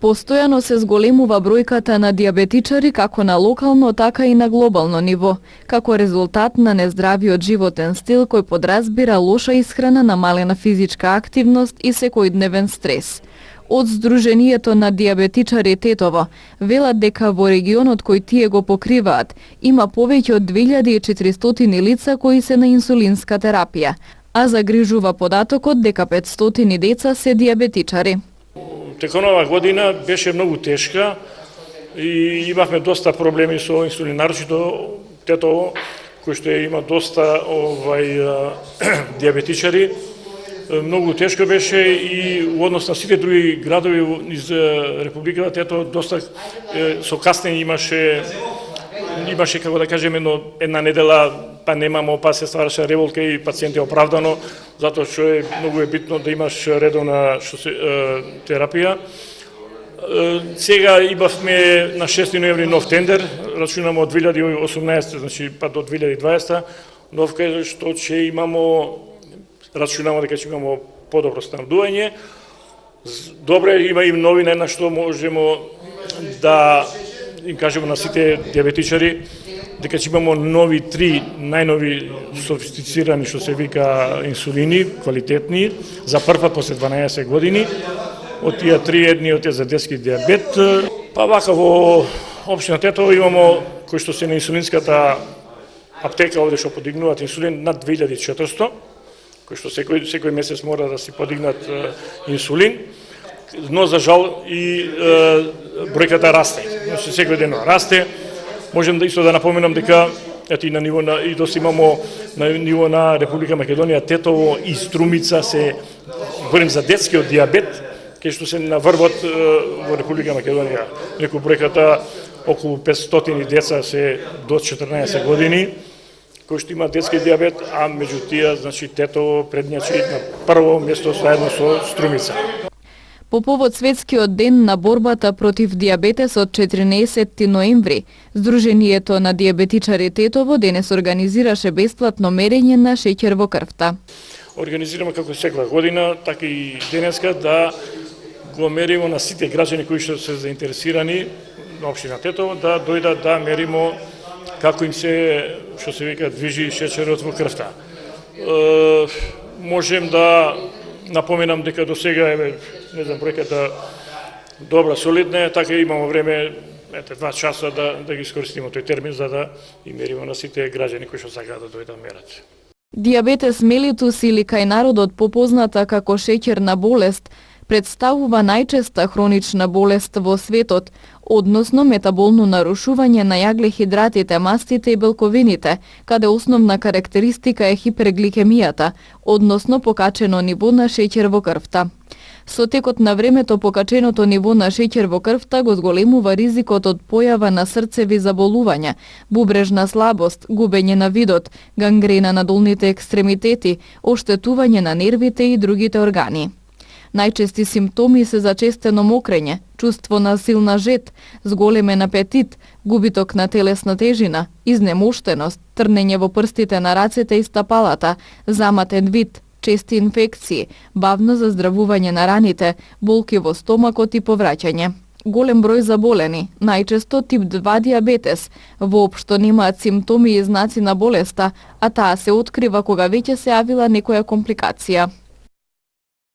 Постојано се зголемува бројката на дијабетичари како на локално, така и на глобално ниво, како резултат на нездравиот животен стил кој подразбира лоша исхрана, намалена физичка активност и секојдневен стрес. Од Сдруженијето на дијабетичари Тетово велат дека во регионот кој тие го покриваат има повеќе од 2400 лица кои се на инсулинска терапија, а загрижува податокот дека 500 деца се дијабетичари. Текон оваа година беше многу тешка и имавме доста проблеми со инсулин, нарочито Тетово, кој што има доста дијабетичари. Многу тешко беше и во однос на сите други градови из Републиката Тетово доста со каснење имаше како да кажеме една недела па немамо, па се ствараше револка и пациенти оправдано, затоа што многу битно да имаш редовна терапија. Сега имавме на 6 ноември нов тендер, рачунаме од 2018, значи па до 2020, нов кај што ќе имамо, рачунаме дека ќе имамо подобро снабдување. Добре, има и новина на што можеме да им кажеме на сите дијабетичари, дека ќе имамо нови 3 најнови софистицирани, што се вика инсулини, квалитетни, за прв пат после 12 години. Од тие 3 едниот е за детски дијабет. Па вака во општина Тетово имамо кои што се на инсулинската аптека овде што подигнуваат инсулин над 2400, кои што секој месец мора да си подигнат инсулин, но за жал и бројката расте. Значи секој ден расте. Можем да исто да напоменам дека и на ниво на и доста имамо на ниво на Република Македонија, Тетово и Струмица се говорим за детскиот дијабет, кај што се наврват во Република Македонија. Некој бројката околу 500 деца се до 14 години кои што имаат детски дијабет, а меѓу тие значи Тетово предњачи на прво место заедно со Струмица. По повод Светскиот ден на борбата против дијабетесот 14 ноември, Сдруженијето на дијабетичари Тетово денес организираше бесплатно мерење на шеќер во крвта. Организираме како секоја година, така и денеска да го меримо на сите граѓани кои што се заинтересирани на општина Тетово да дојдат да меримо како им се, што се вика, движи шеќерот во крвта. Можем да напоменам дека до сега не знам, бројката добра, солидна, така имамо време 2 часа да ги искористиме тој термин за да и мериме на сите граѓани кои што сакаат да дојдат мерат. Дијабетес мелитус или кај народот попозната како шеќерна болест представува најчеста хронична болест во светот, односно метаболно нарушување на јаглехидратите, мастите и белковините, каде основна карактеристика е хипергликемијата, односно покачено ниво на шеќер во крвта. Со текот на времето покаченото ниво на шеќер во крвта го зголемува ризикот од појава на срцеви заболувања, бубрежна слабост, губење на видот, гангрена на долните екстремитети, оштетување на нервите и другите органи. Најчести симптоми се зачестено мокрење, чувство на силна жет, зголемен апетит, губиток на телесна тежина, изнемоштеност, трнење во прстите на рацете и стапалата, заматен вид, чести инфекции, бавно заздравување на раните, болки во стомакот и повраќање. Голем број заболени, најчесто тип 2 дијабетес, воопшто немаат симптоми и знаци на болеста, а таа се открива кога веќе се јавила некоја компликација.